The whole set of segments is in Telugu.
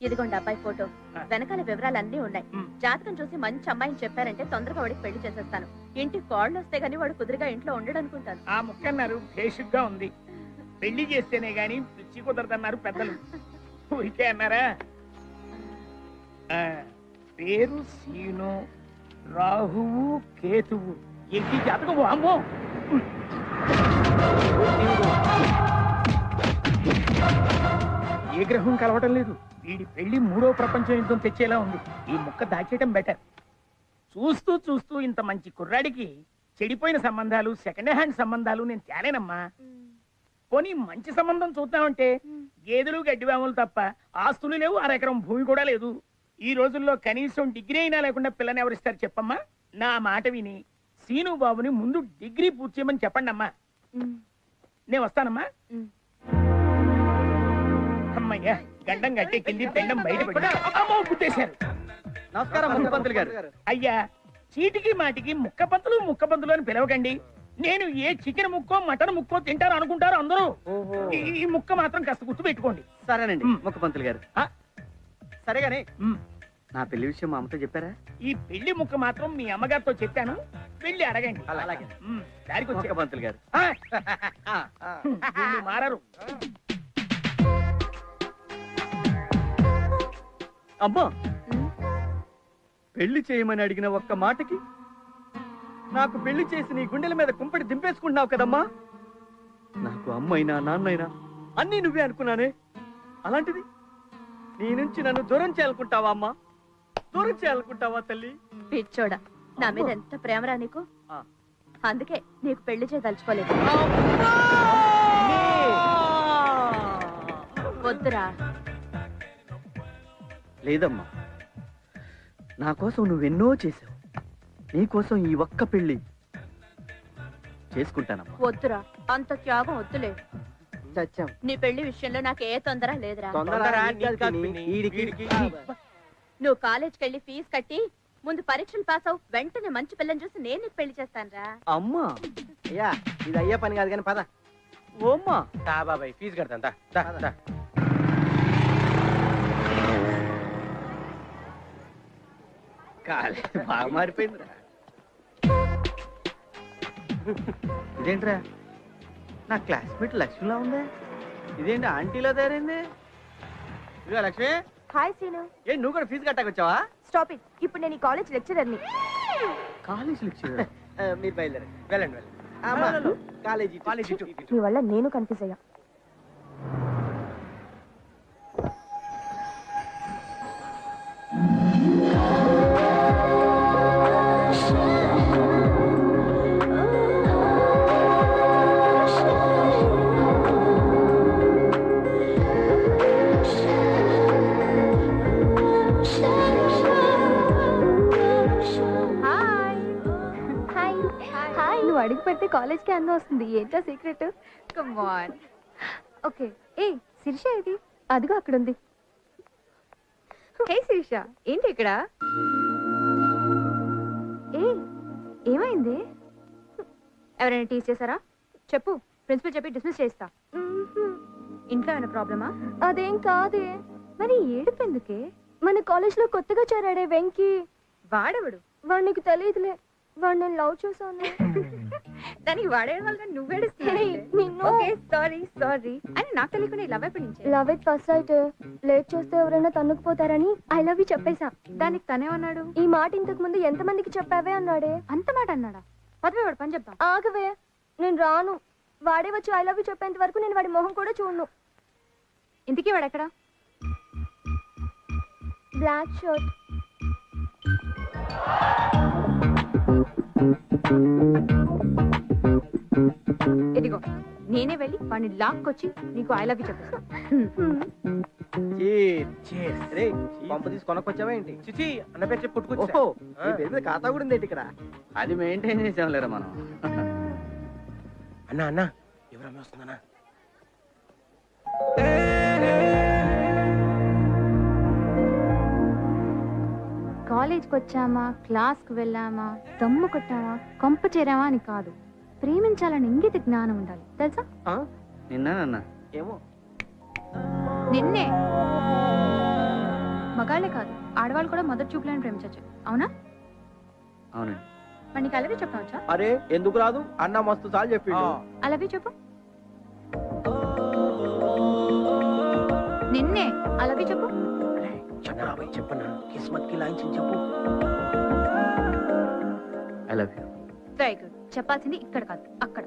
ఇదిగోండి అబ్బాయి ఫోటో, వెనకాల వివరాలన్నీ ఉన్నాయి. జాతకం చూసి మంచి అమ్మాయిని చెప్పారంటే తొందరగా వాడికి పెళ్లి చేసేస్తాను. ఇంటికి కోళ్ళు వస్తే గానీ వాడు కుదురుగా ఇంట్లో ఉండడనుకుంటాను. ఆ ముక్కన్నారు బేసిక్గా ఉంది. పెళ్లి చేస్తేనే గాని పిచ్చి కుదరదన్నారు పెద్దలు. ఊరికే అన్నారా? పేరు సీను, రాహువు కేతువు. ఏంటి జాతకం? అమ్మో, ఏ గ్రహం కలవటం లేదు. వీడి పెళ్లి 3వ ప్రపంచ యుద్ధం తెచ్చేలా ఉంది. ఈ ముక్క దాచేయటం బెటర్. చూస్తూ చూస్తూ ఇంత మంచి కుర్రాడికి చెడిపోయిన సంబంధాలు, సెకండ్ హ్యాండ్ సంబంధాలు నేను తేలేనమ్మా. పోనీ మంచి సంబంధం చూద్దామంటే గేదెలు గడ్డివాములు తప్ప ఆస్తులు లేవు, అరెకరం భూమి కూడా లేదు. ఈ రోజుల్లో కనీసం డిగ్రీ అయినా లేకుండా పిల్లని ఎవరిస్తారు చెప్పమ్మా? నా మాట విని సీను బాబుని ముందు డిగ్రీ పూర్తి చేయమని చెప్పండి అమ్మా. నేను వస్తానమ్మా. అమ్మయ్యా, గడ్డం గట్టెక్కింది, పెండం బయటపడ్డారు. నమస్కారం ముక్కపంతులు గారు. అయ్యా, చీటికి మాటికి ముక్కపంతులు ముక్కపంతులు అని పిలవకండి. నేను ఏ చికెన్ ముక్కో మటన్ ముక్కో తింటారు అనుకుంటారు అందరూ. ఈ ముక్క మాత్రం కాస్త గుర్తు పెట్టుకోండి. సరేనండి ముక్కపంతులు గారు. సరేగానే నా పెళ్లి విషయం మా అమ్మతో చెప్పారా? ఈ పెళ్లి ముక్క మాత్రం మీ అమ్మగారితో చెప్పాను, వెళ్ళి అడగండి. అలాగే. దానికి వచ్చే ముక్కపంతులు గారు మారరు. అమ్మా, పెళ్లి చేయమని అడిగిన ఒక్క మాటకి నాకు పెళ్లి చేసి నీ గుండెల మీద కుంపటి దింపేసుకుంటున్నావు కదమ్మా. నాకు అమ్మైనా నాన్నైనా అన్నీ నువ్వే అనుకున్నానే. అలాంటిది నీ నుంచి నన్ను దూరం చేయాలనుకుంటావా అమ్మా? దూరం చేయాలనుకుంటావా తల్లి? పిచ్చోడా, నా మీద ఎంత ప్రేమరా నీకు. అందుకే నీకు పెళ్లి చేయదలుచుకోలేదు. వద్దురా. లేదమ్మా, నా కోసం నువ్వెన్నో చేసావు. నీకోసం ఈ ఒక్క పెళ్లి చేసుకుంటానమ్మా. వద్దురా, అంత త్యాగం వద్దులే. నీ పెళ్లి విషయంలో నాకు ఏ తొందర లేదురా. నువ్వు కాలేజ్కి వెళ్ళి ఫీజు కట్టి ముందు పరీక్షలు పాస్ అవు, వెంటనే మంచి పిల్లని చూసి నేను నీకు పెళ్లి చేస్తాను రా. అమ్మా, అయ్యా ఇది అయ్యే పని కాదు కానీ పద. ఓమ్మా బాబాయ్ ఫీజు కడతా. కాలేజ్ బాగా మారిపోయిందిరా. ఇదేంట్రా, నా క్లాస్మేట్ లక్ష్మిలా ఉందే. ఇదేంటి ఆంటీలో తయారైంది? ఇదిగో లక్ష్మి. Hi scene. ఏ నువ్వు కూడా ఫీజు కట్టాకొచ్చావా? Stop it. ఇప్పుడు నేను ఈ కాలేజ్ లెక్చరర్ని. College lecturer? మీరు బయలుదేరండి. వెళ్ళండి. కాలేజీ నీ వల్ల నేను కన్ఫ్యూజ్ అయ్యా. నువ్వు అడిగి పెడితే కాలేజ్కి అందం వస్తుంది. ఏంటో సీక్రెట్? Come on. ఓకే. ఏ శిరీష, ఇది అదిగో అక్కడ ఉంది. హే శిరీష, ఏంటి ఇక్కడ? ఏ ఏమైంది? ఎవరైనా టీచ్ చేశారా? చెప్పు, ప్రిన్సిపల్ చెప్పి డిస్మిస్ చేస్తా. ఇంట్లో ఏమైనా ప్రాబ్లమా? అదేం కాదే. మరి ఏడుపు ఎందుకే? మన కాలేజ్ లో కొత్తగా చేరాడే వెంకీ. వాడెవడు? వాడు నీకు తెలియదులే. వాడు నేను లవ్ చేశాను. దానికి వాడేయడం వల్ల సారీ అని నాకు తెలియకుండా లవ్ ఎప్పటి నుంచి? Love at first sight. Late చేస్తే ఎవరైనా తన్నుకుపోతారని ఐ లవ్ యూ చెప్పేశా. దానికి తనేమన్నాడు? ఈ మాట ఇంతకు ముందు ఎంత మందికి చెప్పావే అన్నాడే. అంత మాట అన్నాడా? పదవే, వాడు పని చెప్తాం. ఆగవే, నేను రాను. వాడే వచ్చి ఐ లవ్ యూ చెప్పేంత వరకు నేను వాడి మొహం కూడా చూడను. ఇంతకీ వాడు ఎక్కడ? Black shirt. ఇదిగో, నేనే వెళ్ళి వాడిని లాక్కొచ్చి నీకు ఐ లవ్ యూ చెప్పేస్తా. పంప తీసి కొనకొచ్చావా ఏంటి? చిచి అన్న పేరు చెప్పి పుట్టుకొచ్చా. ఖాతా కూడా ఉంది ఇక్కడ. అది మెయింటైన్ చేసాం లేరా మనం. అన్నా ఎవరన్నా వస్తుందన్నా? కాలేజ్కి వచ్చామా, క్లాస్కి వెళ్ళామా, దమ్ము కొట్టామా, కొంప చేరామా అని కాదు. ప్రేమించాలని ఇంగిత జ్ఞానం ఉండాలి, తెలుసా? నిన్న ఏమో నిన్నే మగాళ్ళే కాదు ఆడవాళ్ళు కూడా మొదటి చూపులను ప్రేమించచ్చు. అవునా? అవునండి. మరి నీకు అలాగే చెప్పవచ్చా? అరే ఎందుకు రాదు, అన్న మస్తు సార్లు చెప్పిండు. అలాగే చెప్పు. నిన్నే అలాగే చెప్పు. చెప్పరా బాయ్, చెప్పనా? కిస్మత్ కి లాంఛన్ చెప్పు. I love you. Very good. చెప్పాల్సింది ఇక్కడ కాదు, అక్కడ.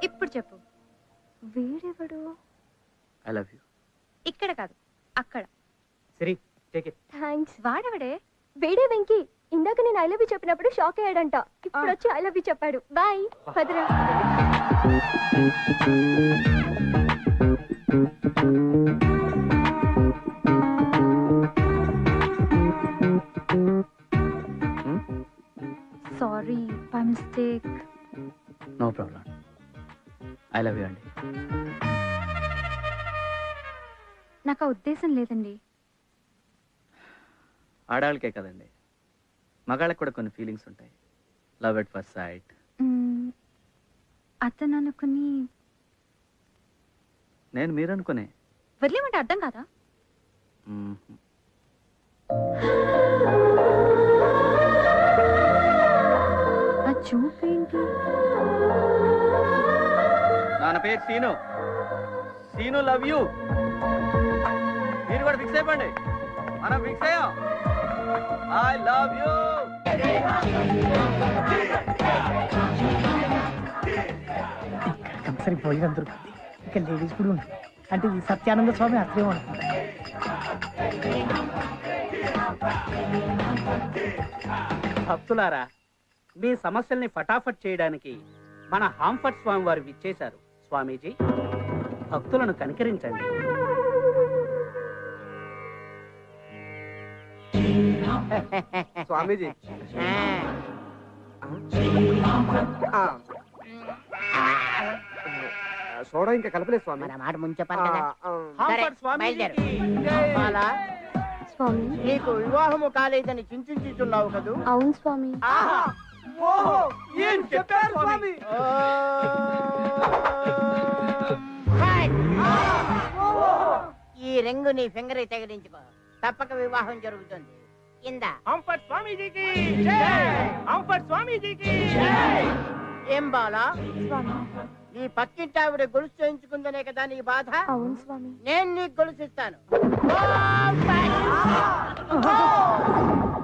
ఇప్పుడు చెప్పు. వీడెవడు? I love you. ఇక్కడ కాదు, అక్కడ. సరే టేక్ ఇట్. థ్యాంక్స్. వాడెవడే? వేడే వెంకీ. ఇందాక నేను ఐ లవ్ యూ చెప్పినప్పుడు షాక్ అయ్యాడంట. ఇప్పుడు వచ్చి ఐ లవ్ యూ చెప్పాడు. బాయ్. పదరా. Sorry, by mistake. No problem. I love you అండి. నాకు ఆ ఉద్దేశం లేదండి. ఆడవాళ్ళకే కదండి, మగాళ్ళకి కూడా కొన్ని ఫీలింగ్స్ ఉంటాయి. Love at first sight. అతను అనుకుని నేను మీరు అనుకునే. వదిలేమంటే అర్థం కాదా? ఆ చూపేంటి? నా పేరు సీను. Scene love you. మీరు కూడా ఫిక్స్ అయిపోండి. మనం ఫిక్స్ అయ్యాం. I love you. కంపల్సరీ భోజనం దొరుకుతుంది. ఇక లేడీస్ కూడా ఉంటుంది. అంటే ఈ సత్యానంద స్వామి అట్లే ఉంటుంది. భక్తులారా, మీ సమస్యల్ని ఫటాఫట్ చేయడానికి మన హాంఫర్ట్ స్వామి వారు విచ్చేశారు. స్వామీజీ, భక్తులను కనికరించండి. స్వామీజీ, సోడా ఇంకా కలపలేదు స్వామి. మన మాట ముందు చెప్పాలి కదా. హాంఫర్ట్ స్వామీజీకి బాలా, స్వామి. నీకు వివాహము కాలేదని చింతించుతున్నావు కదూ? అవును స్వామి. ఏం చెప్పారు స్వామి? ఈ రింగు నీ ఫింగర్ తగిలించుకో, తప్పక వివాహం జరుగుతుంది. ఇందా. హాంఫర్ట్ స్వామీజీకి జై. హాంఫర్ట్ స్వామీజీకి జై. ఏం బాలా, స్వామి. నీ పక్కింటి ఆవిడ గొలుసు చేయించుకుందనే కదా నీ బాధ? అవును స్వామి. నేను నీకు గొలుసిస్తాను.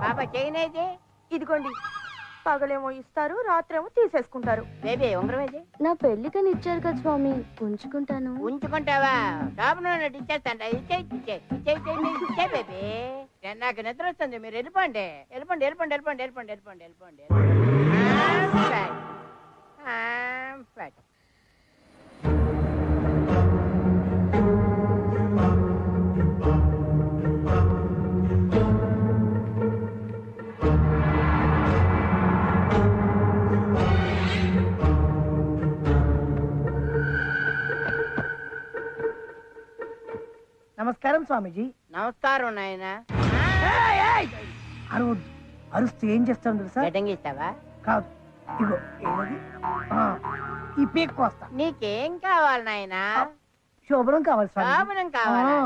బాబా చేయనేది? ఇదిగోండి, పగలేమో ఇస్తారు, రాత్రేమో తీసేసుకుంటారు. బేబీ ఉంగరమేది? నా పెళ్లికని ఇచ్చారు కదా స్వామి, ఉంచుకుంటాను. ఉంచుకుంటావా? షాపులో ఇచ్చేస్తాంట. ఇచ్చే బేబీ. నాకు నిద్ర వస్తుంది, మీరు వెళ్ళిపోండి. వెళ్ళిపోండి వెళ్ళిపోండి వెళ్ళిపోండి వెళ్ళిపోండి వెళ్ళిపోండి వెళ్ళిపోండి. నమస్కారం స్వామీజీ. నమస్కారం నాయన. అరవద్దు. అరుస్తే ఏం చేస్తాం తెలుసా? గడ్డంగిస్తావా? కాదు, ఇగో ఏమది? ఈ పీక్ కోస్తా. నీకేం కావాలి నాయన? శోభనం కావాలి స్వామి. శోభనం కావాలా?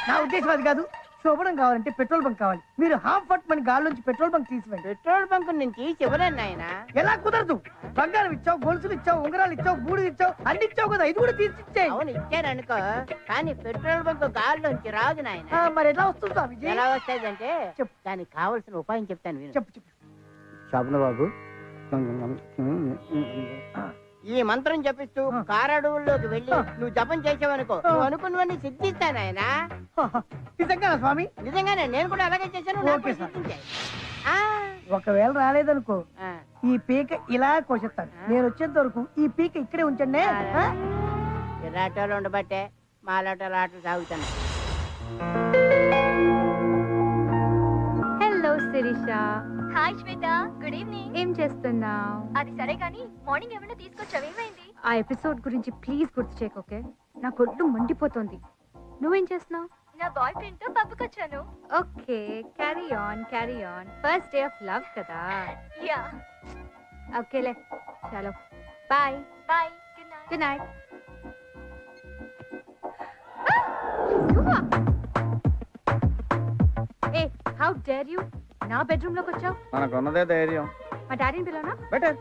నా ఉద్దేశం అది కాదు. శోభనం కావాలంటే పెట్రోల్ బంక్ కావాలి. మీరు హాఫ్ మని గాల్లోంచి పెట్రోల్ బంక్ తీసివ్వండి. పెట్రోల్ బంక్ నుంచి చివరన్నా నాయన. ఎలా కుదరదు? బంగారం ఇచ్చావు, గొలుసులు ఇచ్చావు, ఉంగరాలు ఇచ్చావు, బూడి ఇచ్చావు, అన్ని ఇచ్చావు కదా, ఇది కూడా తీసిచ్చే. అవును ఇచ్చారనుకో, కానీ పెట్రోల్ బంక్ గాల్లోంచి రాదు నాయన. మరి ఎట్లా వస్తుంది స్వామిజీ? ఎలా వస్తాదంటే చెప్పు. దానికి కావలసిన ఉపాయం చెప్తాను విను. చెప్పు చెప్పు. శోభన బాబు, ఈ మంత్రం జపిస్తూ కారడవుల్లోకి వెళ్ళి నువ్వు జపం చేసావనుకో, నువ్వు అనుకున్నవన్నీ సిద్ధిస్తానాయన. నిజంగా స్వామి? నిజంగానే, నేను కూడా అలాగే చేశాను. నాకు ఓకే కూడా సార్. సిద్ధించాయి. ఒకవేళ రాలేదనుకో, ఈ పీక ఇలా కోసేస్తాను. ఆ. నేను వచ్చేంత వరకు ఈ పీక ఇక్కడే ఉంచండి. ఇలాంటి ఉండబట్టే మాలాంటి ఆటలు సాగుతున్నాయి. హలో శిరీష. హాయ్ శ్వేత, గుడ్ ఈవినింగ్. ఏం చేస్తున్నావు? అది సరే కానీ మార్నింగ్ ఏమైనా తీసుకొచ్చావు, ఏమైంది? ఆ ఎపిసోడ్ గురించి ప్లీజ్ గుర్తు చేయకు, ఓకే? నా కొట్టు మండిపోతుంది. నువ్వేం చేస్తున్నావు? నా బాయ్ ఫ్రెండ్ తో పబ్కి వచ్చాను. Okay, carry on. First day of love కదా. యా. ఓకేలే, చలో బాయ్. బాయ్. Good night. ఏ, హౌ డేర్ యూ? నా బెడ్రూమ్ లోకి వచ్చావు? మనకున్నదే ధైర్యం. మా డాడీని పిలవనా? బెటర్,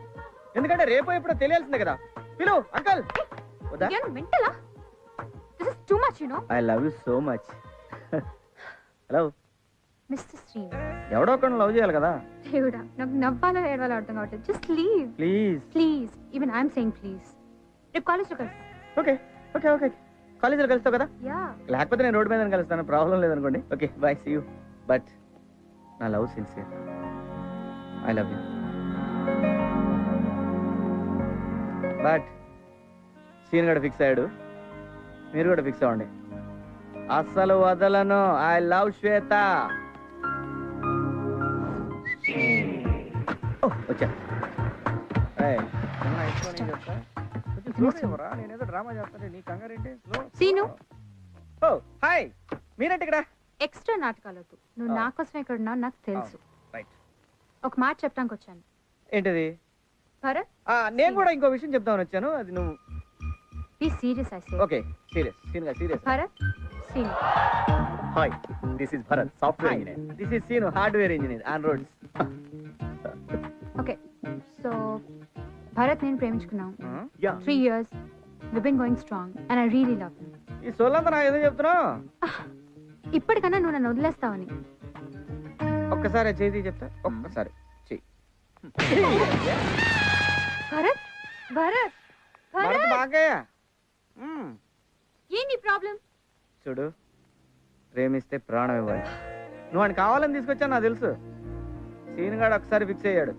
ఎందుకంటే రేపు ఎప్పుడో తెలియాల్సిందే కదా. పిలు అంకల్. మెంటలా? This is too much, you know. I love you so much. Hello mister Srinu. ఎవడో ఒకరిని లవ్ చేయాలి కదా. దేవుడా, నాకు నవ్వాలో ఏడవాలో అర్థం కావట్లేదు. Just leave please. Even I'm saying please. రేపు కాలేజ్లో కలుస్తాం. ఓకే ఓకే ఓకే కాలేజీలో కలుస్తావు కదా. యా. లేకపోతే నేను రోడ్డు మీద కలుస్తాను, ప్రాబ్లం లేదనుకోండి. Okay bye, see you. But నా love sincere. I love you. But scene కూడా ఫిక్స్ అయ్యాడు, మీరు కూడా ఫిక్స్ అవ్వండి. అస్సలు వదలను. I love Shweta. వచ్చా నేనేదో డ్రామా చేస్తాను, నీ కంగారేంటి? సీను. ఓ హాయ్, మీరేంటి ఇక్కడ? ఎక్స్ట్రా నాటకాలొద్దు. నువ్వు నా కోసం ఎక్కడ ఉన్నావు నాకు తెలుసు. రైట్. ఒక మాట చెప్పడానికి వచ్చాను. ఏంటిది? భరత్, నేను కూడా ఇంకో విషయం చెప్తామని వచ్చాను. అది నువ్వు be serious I say. Okay serious. సీన్గా serious. Bharat, Seenu. Hi, this is Bharat, software engineer. This is Seenu, hardware engineer on roads. Okay, so Bharat నేను ప్రేమించుకున్నాం. Yeah. 3 years. We've been going strong and I really love him. ఈ సోలంతా నాకు ఏదో చెప్తున్నావు. ఇప్పటికన్నా నువ్వు నన్ను వదిలేస్తావని. ఒక్కసారి చేతి చెప్తా, ఒక్కసారి చెయ్యి. భరత్, భరత్, భరత్ భరత్, బాగయ్యా. ఏంటి ప్రాబ్లం? చూడు, ప్రేమిస్తే ప్రాణం ఇవ్వాలి. నువ్వు అని కావాలని తీసుకొచ్చాను నాకు తెలుసు. సీన్ గాడు ఒకసారి ఫిక్స్ అయ్యాడు,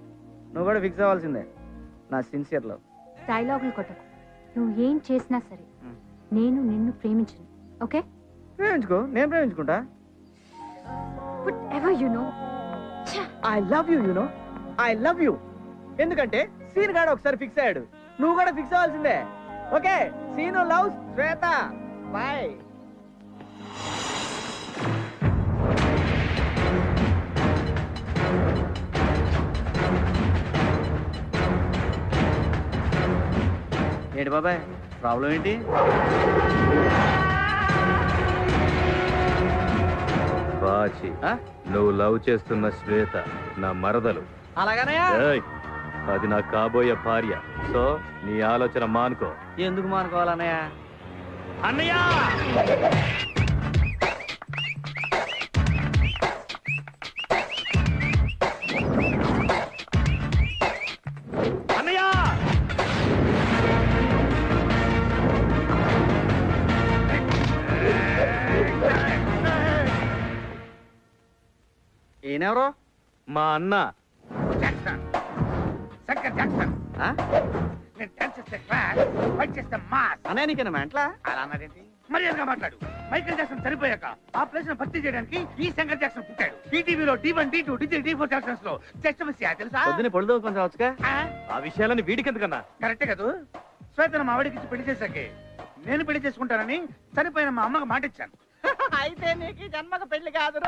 నువ్వు కూడా ఫిక్స్ అవ్వాల్సిందే. నా సిన్సియర్ లవ్. డైలాగులు కొట్టకు. నువ్వు ఏం చేసినా సరే నేను నిన్ను ప్రేమించను, ఓకే? ప్రేమించుకో, నేను ప్రేమించుకుంటా. Whatever you know. I love you, you know, I love you. ఎందుకంటే సీన్ గాడు ఒకసారి ఫిక్స్ అయ్యాడు, నువ్వు కూడా ఫిక్స్ అవ్వాల్సిందే. ఓకే, సీను లవ్ శ్వేత. బాయ్. ఏంటి బాబాయ్, ప్రాబ్లం ఏంటి? బాచి, నువ్వు లవ్ చేస్తున్న శ్వేత నా మరదలు. అలాగనయా? ఏయ్, అది నా కాబోయే భార్య. సో నీ ఆలోచన మానుకో. ఎందుకు మానుకోవాలన్నయ్య? అన్నయ్య! అన్నయ్య! ఈయనెవరో? మా అన్న. Jackson, Shankar Jackson. నేను డాన్స్ చేస్తే క్లాస్, ఫైట్ చేస్తే మాస్. అన్నయ్య నీకేనా మెంట్లా? అలా అన్నదేంటి? మర్యాదగా మాట్లాడు. మైకేల్ జాక్సన్ చనిపోయాక ఆ ప్లేస్ ను భర్తీ చేయడానికి ఈ శంకర్ జాక్సన్ పుట్టాడు. ఈటీవీలో D1, D2, D4 జాక్సన్స్ లో జస్ట్ మిస్ తెలుసా? పొద్దున్నే పొడుదో కొంచెం వచ్చుగా. ఆ విషయాలని వీడికెందుకన్నా? కరెక్టే కదా. శ్వేతను మా ఆవిడకి పెళ్లి చేశాకే నేను పెళ్లి చేసుకుంటానని చనిపోయిన మా అమ్మకి మాట ఇచ్చాను. అయితే నీకు ఈ జన్మకు పెళ్లి కాదు.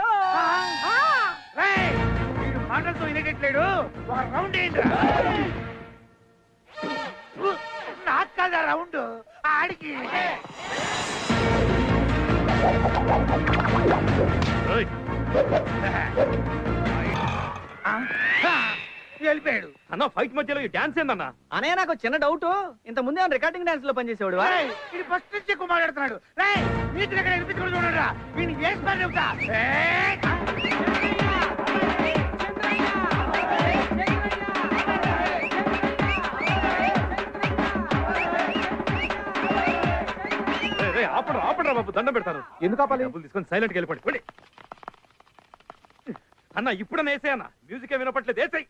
రేయ్, వీడు మాటలతో వినేటట్లేడు. ఒక రౌండ్ ఏంట్రా? నాకు కాదా రౌండ్, ఆడికి. ఏయ్, వెళ్ళిపోయాడు. అన్న ఫైట్ మధ్యలో ఈ డాన్స్ ఏందన్నా? అన్నయ్య నాకు చిన్న డౌట్, ఇంత ముందే రికార్డింగ్ డాన్స్ లో పనిచేసేవాడు. రేయ్, ఇది ఫస్ట్ నుంచి ఎక్కువ మాట్లాడుతున్నాడు. రేయ్, మీకు ఎక్కడ వినిపించుకుని చూడరా, వీడిని వేసి పని చెబుతా. ఆపడరా బాబు, దండం పెడతాను. ఎందుకు ఆపాలి? డబ్బులు తీసుకొని సైలెంట్కి వెళ్ళిపోండి. అన్న ఇప్పుడన్నా వేసే అన్న, మ్యూజిక్ వినపట్లేదు. వేసాయి.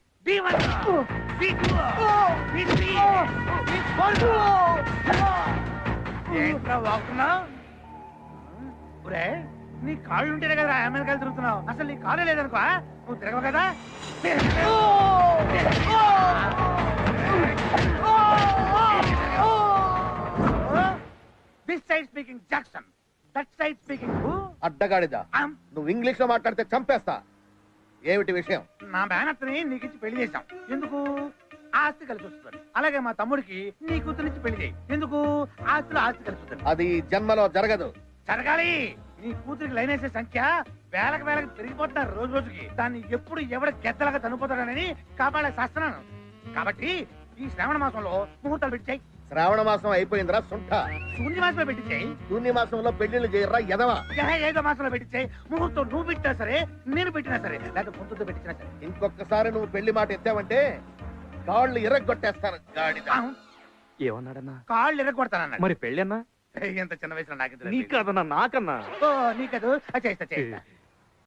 ఏంట్రా వాగుతున్నావు? ఒరే, నీ కాళ్ళు ఉంటేనే కదా అమెరికాలు తిరుగుతున్నావు. అసలు నీ కాళ్ళు లేదనుకో నువ్వు తిరగవు కదా. This side speaking Jackson, that side speaking అడ్డగాడిదా, నువ్వు ఇంగ్లీష్ లో మాట్లాడితే చంపేస్తా. ఏమిటి విషయం? నా మేనత్తని నీకిచ్చి పెళ్లి చేశాం. ఎందుకు? ఆస్తి కలిసి వస్తుంది. అలాగే మా తమ్ముడికి నీ కూతురిచ్చి పెళ్లి చేయి. ఎందుకు? ఆస్తిలో ఆస్తి కలిసి వస్తుంది. అది జన్మలో జరగదు. జరగాలి. నీ కూతురికి లైన్ వేసే సంఖ్య వేలకు పెరిగిపోతున్నారు రోజు రోజుకి. దాన్ని ఎప్పుడు ఎవడ గెద్దలాగా చనిపోతాడని కాపాడే శాస్త్రాను. కాబట్టి ఈ శ్రావణ మాసంలో ముహూర్తాలు పెట్టాయి. శ్రావణ మాసం అయిపోయిందిరా సుంఠ. శూన్య మాసంలో పెట్టించాయి. శూన్య మాసంలో పెళ్లిళ్ళు చేయరా ఎదవా. ఏదో మాసంలో పెట్టించాయి. ముహూర్తం నువ్వు పెట్టినా సరే, నేను పెట్టినా సరే, లేకపోతే ముందుతో పెట్టినా సరే. ఇంకొకసారి నువ్వు పెళ్లి మాట ఎత్తావంటే కాళ్ళు ఇరగొట్టేస్తాను. గాడిద. ఏమన్నాడన్నా? కాళ్ళు ఇరగొడతానన్నాడు. మరి పెళ్ళి అన్నా? ఎంత చిన్న వయసులో నాకు నీకదన్నా నాకన్నా? ఓ నీకదు. చేస్తా